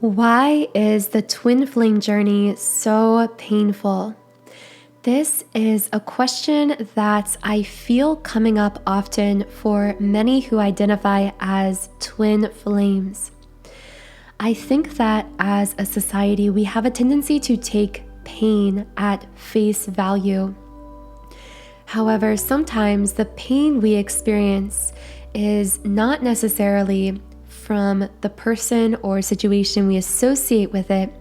Why is the twin flame journey so painful? This is a question that I feel coming up often for many who identify as twin flames. I think that as a society, we have a tendency to take pain at face value. However, sometimes the pain we experience is not necessarily from the person or situation we associate with it,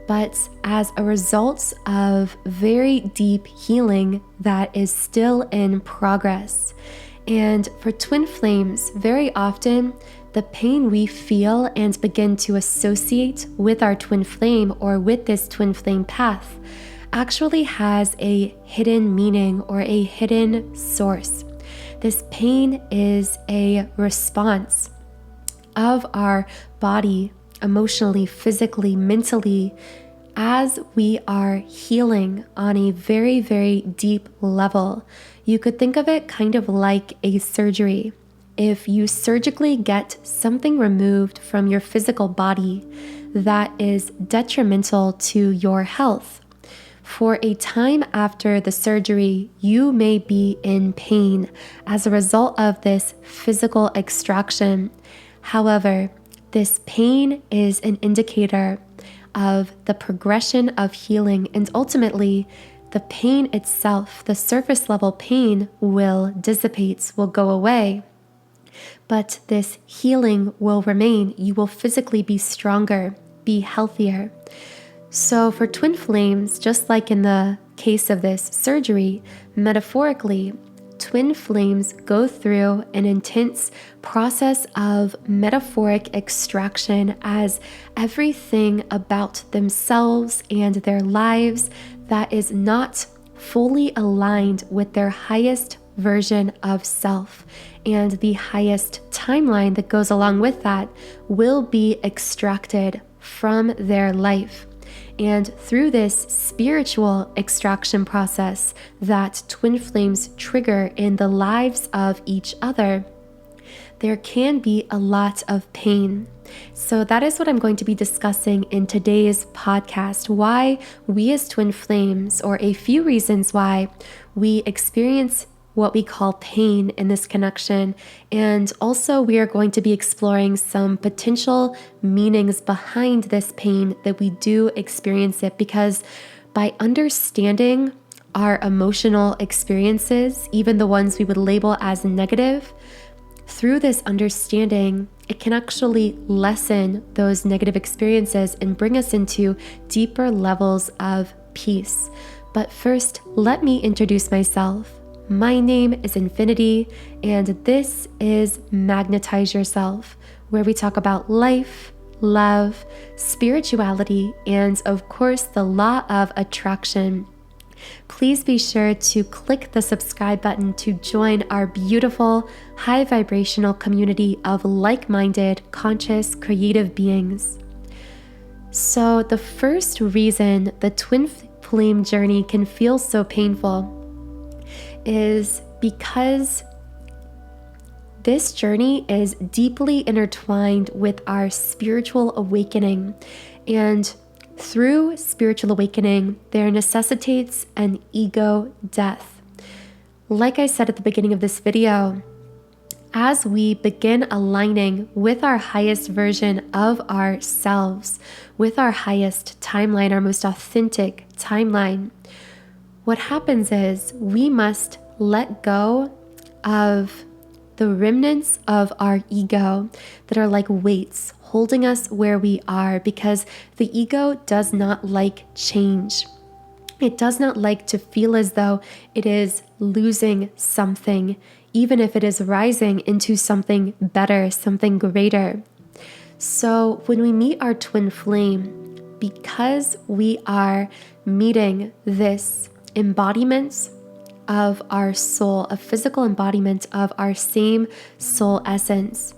but as a result of very deep healing that is still in progress. And for twin flames, very often the pain we feel and begin to associate with our twin flame or with this twin flame path actually has a hidden meaning or a hidden source. This pain is a response of our body, emotionally, physically, mentally, as we are healing on a very, very deep level. You could think of it kind of like a surgery. If you surgically get something removed from your physical body that is detrimental to your health, for a time after the surgery, you may be in pain as a result of this physical extraction. However, this pain is an indicator of the progression of healing, and ultimately, the pain itself, the surface level pain, will dissipate, will go away. But this healing will remain. You will physically be stronger, be healthier. So for twin flames, just like in the case of this surgery, metaphorically, twin flames go through an intense process of metaphoric extraction as everything about themselves and their lives that is not fully aligned with their highest version of self and the highest timeline that goes along with that will be extracted from their life. And through this spiritual extraction process that twin flames trigger in the lives of each other, there can be a lot of pain. So that is what I'm going to be discussing in today's podcast, why we as twin flames, or a few reasons why we experience what we call pain in this connection. And also we are going to be exploring some potential meanings behind this pain that we do experience it, because by understanding our emotional experiences, even the ones we would label as negative, through this understanding, it can actually lessen those negative experiences and bring us into deeper levels of peace. But first, let me introduce myself. My name is Infinity, and this is Magnetize Yourself, where we talk about life, love, spirituality, and of course, the law of attraction. Please be sure to click the subscribe button to join our beautiful, high vibrational community of like-minded, conscious, creative beings. So the first reason the twin flame journey can feel so painful is because this journey is deeply intertwined with our spiritual awakening. And through spiritual awakening, there necessitates an ego death. Like I said at the beginning of this video, as we begin aligning with our highest version of ourselves, with our highest timeline, our most authentic timeline, what happens is we must let go of the remnants of our ego that are like weights holding us where we are, because the ego does not like change. It does not like to feel as though it is losing something, even if it is rising into something better, something greater. So when we meet our twin flame, because we are meeting this embodiment of our soul, a physical embodiment of our same soul essence,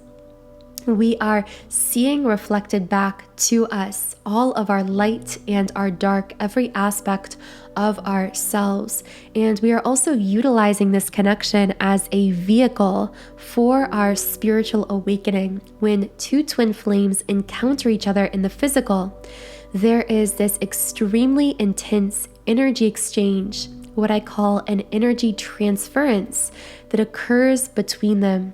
we are seeing reflected back to us all of our light and our dark, every aspect of ourselves. And we are also utilizing this connection as a vehicle for our spiritual awakening. When two twin flames encounter each other in the physical, there is this extremely intense energy exchange, what I call an energy transference, that occurs between them.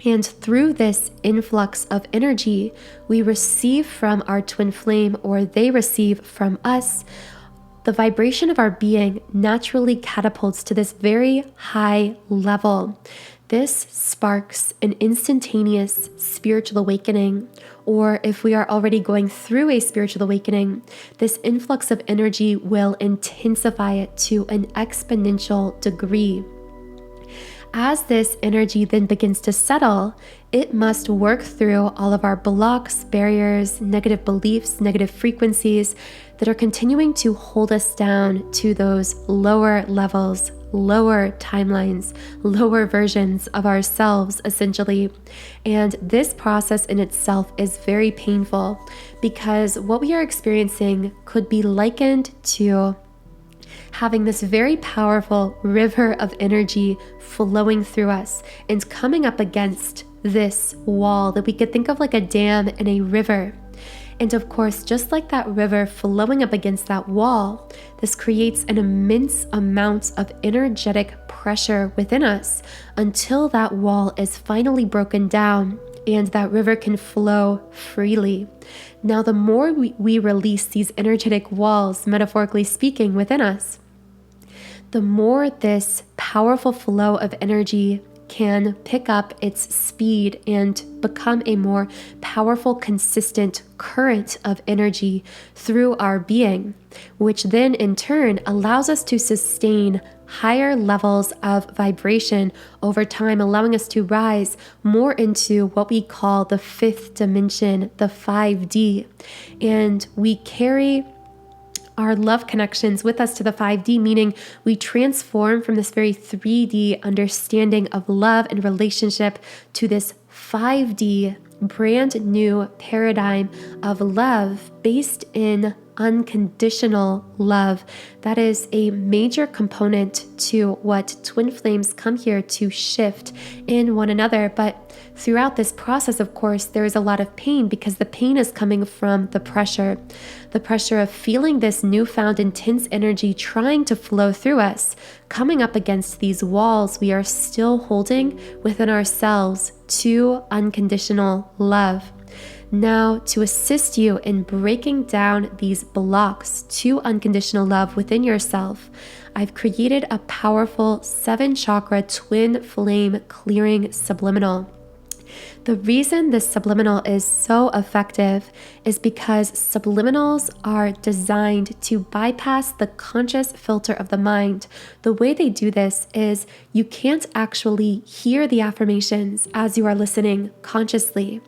And through this influx of energy, we receive from our twin flame, or they receive from us, the vibration of our being naturally catapults to this very high level. This sparks an instantaneous spiritual awakening, or if we are already going through a spiritual awakening, this influx of energy will intensify it to an exponential degree. As this energy then begins to settle, it must work through all of our blocks, barriers, negative beliefs, negative frequencies that are continuing to hold us down to those lower levels, lower timelines, lower versions of ourselves, essentially. And this process in itself is very painful, because what we are experiencing could be likened to having this very powerful river of energy flowing through us and coming up against this wall that we could think of like a dam in a river. And of course, just like that river flowing up against that wall, this creates an immense amount of energetic pressure within us until that wall is finally broken down and that river can flow freely. Now, the more we release these energetic walls, metaphorically speaking, within us, the more this powerful flow of energy can pick up its speed and become a more powerful, consistent current of energy through our being, which then in turn allows us to sustain higher levels of vibration over time, allowing us to rise more into what we call the fifth dimension, the 5D. And we carry our love connections with us to the 5D, meaning we transform from this very 3D understanding of love and relationship to this 5D brand new paradigm of love based in unconditional love. That is a major component to what twin flames come here to shift in one another. But throughout this process, of course, there is a lot of pain, because the pain is coming from the pressure of feeling this newfound intense energy trying to flow through us, coming up against these walls we are still holding within ourselves to unconditional love. Now, to assist you in breaking down these blocks to unconditional love within yourself, I've created a powerful 7-chakra twin flame clearing subliminal. The reason this subliminal is so effective is because subliminals are designed to bypass the conscious filter of the mind. The way they do this is you can't actually hear the affirmations as you are listening consciously.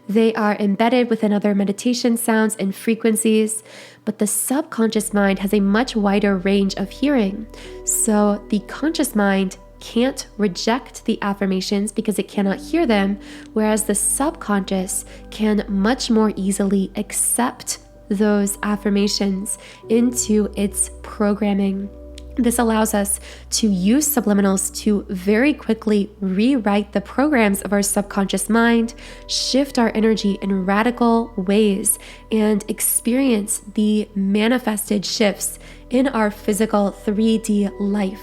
They are embedded within other meditation sounds and frequencies, but the subconscious mind has a much wider range of hearing. So the conscious mind can't reject the affirmations because it cannot hear them, whereas the subconscious can much more easily accept those affirmations into its programming. This allows us to use subliminals to very quickly rewrite the programs of our subconscious mind, shift our energy in radical ways, and experience the manifested shifts in our physical 3D life.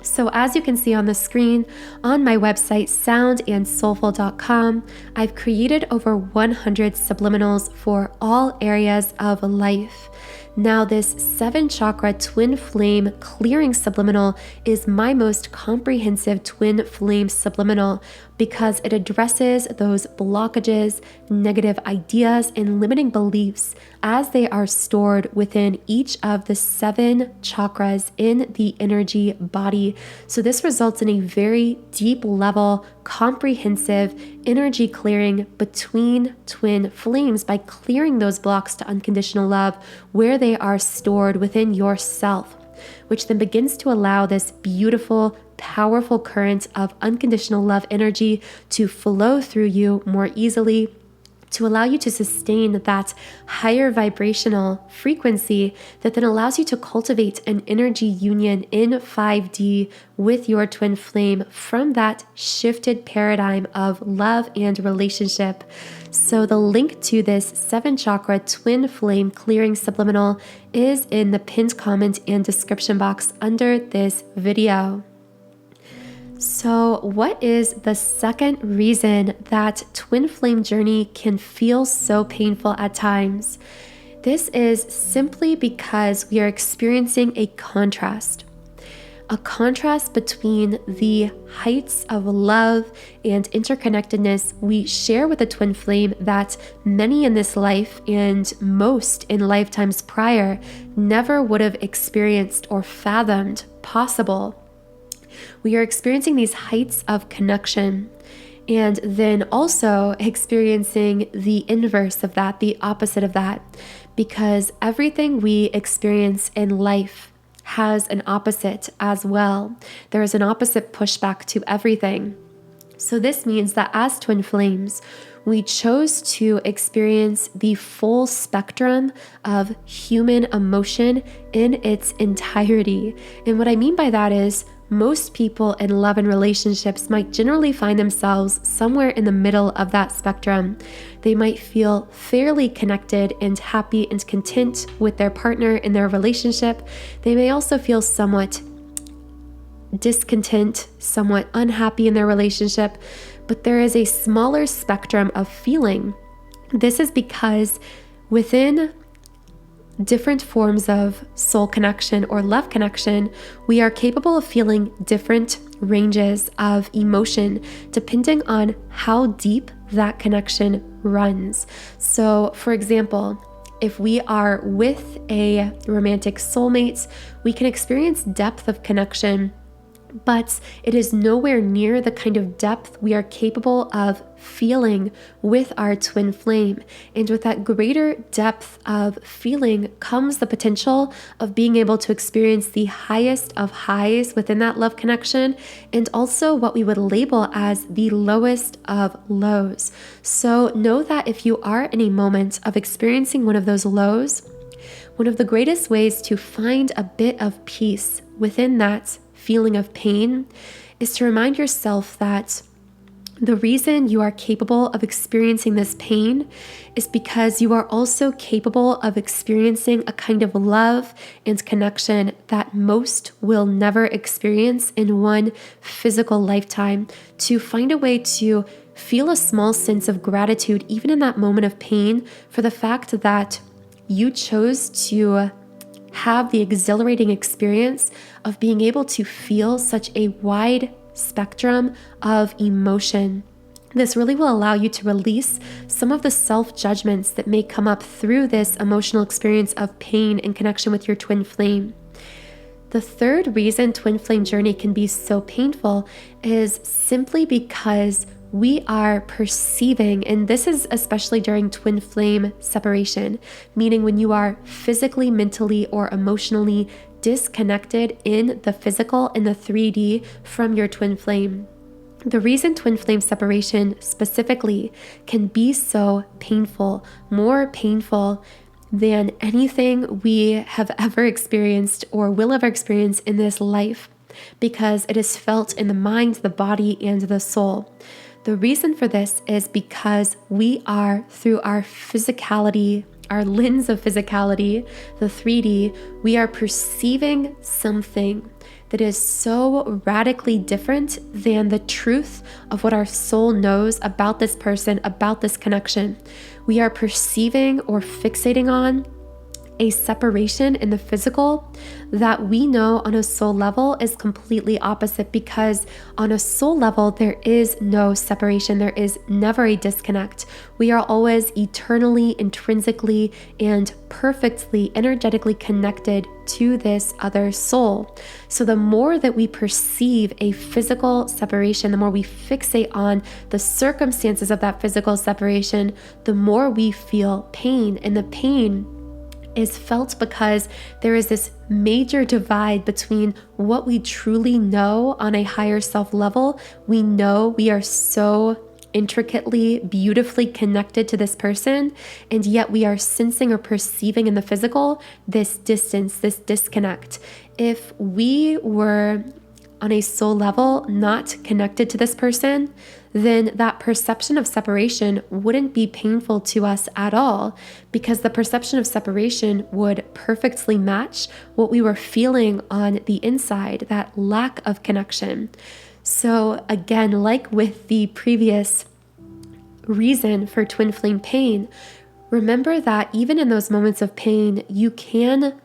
So as you can see on the screen, on my website, soundandsoulful.com, I've created over 100 subliminals for all areas of life. Now, this 7-chakra twin flame clearing subliminal is my most comprehensive twin flame subliminal because it addresses those blockages, negative ideas, and limiting beliefs as they are stored within each of the 7 chakras in the energy body. So this results in a very deep level, comprehensive energy clearing between twin flames by clearing those blocks to unconditional love where they are stored within yourself, which then begins to allow this beautiful powerful current of unconditional love energy to flow through you more easily, to allow you to sustain that higher vibrational frequency that then allows you to cultivate an energy union in 5D with your twin flame from that shifted paradigm of love and relationship. So the link to this 7-chakra twin flame clearing subliminal is in the pinned comment and description box under this video. So what is the second reason that twin flame journey can feel so painful at times? This is simply because we are experiencing a contrast between the heights of love and interconnectedness we share with a twin flame that many in this life and most in lifetimes prior never would have experienced or fathomed possible. We are experiencing these heights of connection and then also experiencing the inverse of that, the opposite of that, because everything we experience in life has an opposite as well. There is an opposite pushback to everything. So this means that as twin flames, we chose to experience the full spectrum of human emotion in its entirety. And what I mean by that is most people in love and relationships might generally find themselves somewhere in the middle of that spectrum. They might feel fairly connected and happy and content with their partner in their relationship. They may also feel somewhat discontent, somewhat unhappy in their relationship, but there is a smaller spectrum of feeling. This is because within different forms of soul connection or love connection, we are capable of feeling different ranges of emotion depending on how deep that connection runs. So, for example, if we are with a romantic soulmate, we can experience depth of connection, but it is nowhere near the kind of depth we are capable of feeling with our twin flame. And with that greater depth of feeling comes the potential of being able to experience the highest of highs within that love connection, and also what we would label as the lowest of lows. So know that if you are in a moment of experiencing one of those lows, one of the greatest ways to find a bit of peace within that feeling of pain is to remind yourself that the reason you are capable of experiencing this pain is because you are also capable of experiencing a kind of love and connection that most will never experience in one physical lifetime. To find a way to feel a small sense of gratitude, even in that moment of pain, for the fact that you chose to have the exhilarating experience of being able to feel such a wide spectrum of emotion. This really will allow you to release some of the self-judgments that may come up through this emotional experience of pain in connection with your twin flame. The third reason twin flame journey can be so painful is simply because we are perceiving, and this is especially during twin flame separation, meaning when you are physically, mentally, or emotionally disconnected in the physical, in the 3D from your twin flame. The reason twin flame separation specifically can be so painful, more painful than anything we have ever experienced or will ever experience in this life, because it is felt in the mind, the body, and the soul. The reason for this is because we are, through our physicality, our lens of physicality, the 3D, we are perceiving something that is so radically different than the truth of what our soul knows about this person, about this connection. We are perceiving or fixating on a separation in the physical that we know on a soul level is completely opposite, because on a soul level, there is no separation. There is never a disconnect. We are always eternally, intrinsically, and perfectly energetically connected to this other soul. So the more that we perceive a physical separation, the more we fixate on the circumstances of that physical separation, the more we feel pain. And the pain is felt because there is this major divide between what we truly know on a higher self level. We know we are so intricately, beautifully connected to this person, and yet we are sensing or perceiving in the physical this distance, this disconnect. If we were on a soul level not connected to this person, then that perception of separation wouldn't be painful to us at all, because the perception of separation would perfectly match what we were feeling on the inside, that lack of connection. So again, like with the previous reason for twin flame pain, remember that even in those moments of pain, you can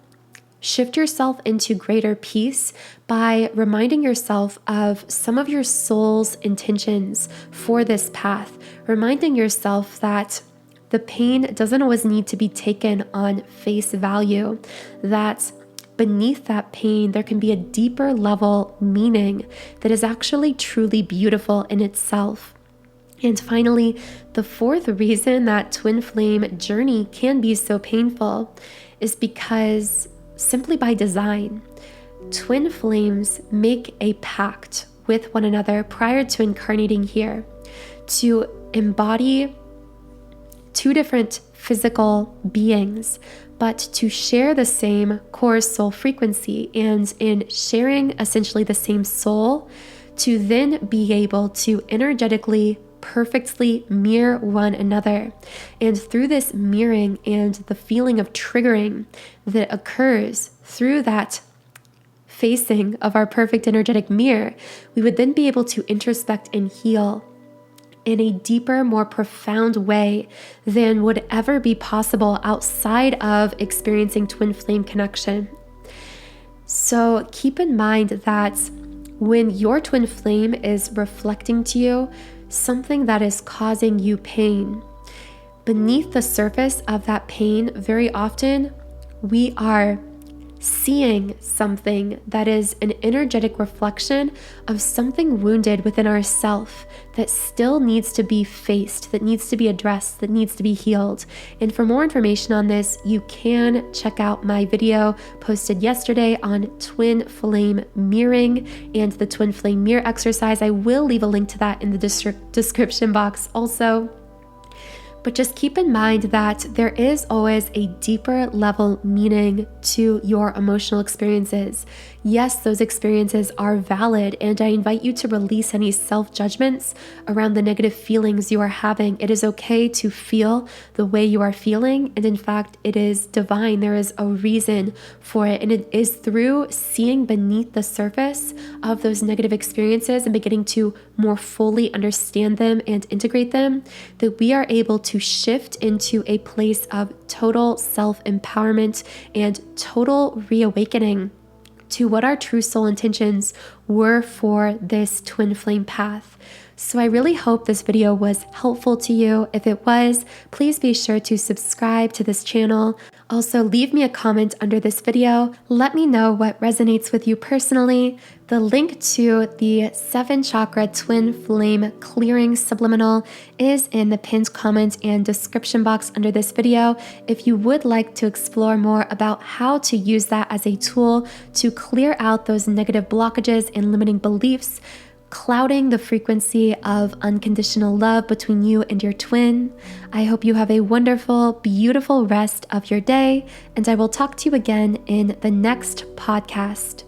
shift yourself into greater peace by reminding yourself of some of your soul's intentions for this path, reminding yourself that the pain doesn't always need to be taken on face value, that beneath that pain, there can be a deeper level meaning that is actually truly beautiful in itself. And finally, the fourth reason that twin flame journey can be so painful is because simply by design, twin flames make a pact with one another prior to incarnating here to embody two different physical beings, but to share the same core soul frequency, and in sharing essentially the same soul, to then be able to energetically perfectly mirror one another. And through this mirroring and the feeling of triggering that occurs through that facing of our perfect energetic mirror, we would then be able to introspect and heal in a deeper, more profound way than would ever be possible outside of experiencing twin flame connection. So keep in mind that when your twin flame is reflecting to you something that is causing you pain, beneath the surface of that pain, very often we are seeing something that is an energetic reflection of something wounded within ourself that still needs to be faced, that needs to be addressed, that needs to be healed. And for more information on this, you can check out my video posted yesterday on twin flame mirroring and the twin flame mirror exercise. I will leave a link to that in the description box also. But just keep in mind that there is always a deeper level meaning to your emotional experiences. Yes, those experiences are valid, and I invite you to release any self-judgments around the negative feelings you are having. It is okay to feel the way you are feeling, and in fact, it is divine. There is a reason for it, and it is through seeing beneath the surface of those negative experiences and beginning to more fully understand them and integrate them that we are able to shift into a place of total self-empowerment and total reawakening to what our true soul intentions were for this twin flame path. So I really hope this video was helpful to you. If it was, please be sure to subscribe to this channel. Also, leave me a comment under this video. Let me know what resonates with you personally. The link to the 7 chakra twin flame clearing subliminal is in the pinned comment and description box under this video. If you would like to explore more about how to use that as a tool to clear out those negative blockages and limiting beliefs, clouding the frequency of unconditional love between you and your twin. I hope you have a wonderful, beautiful rest of your day, and I will talk to you again in the next podcast.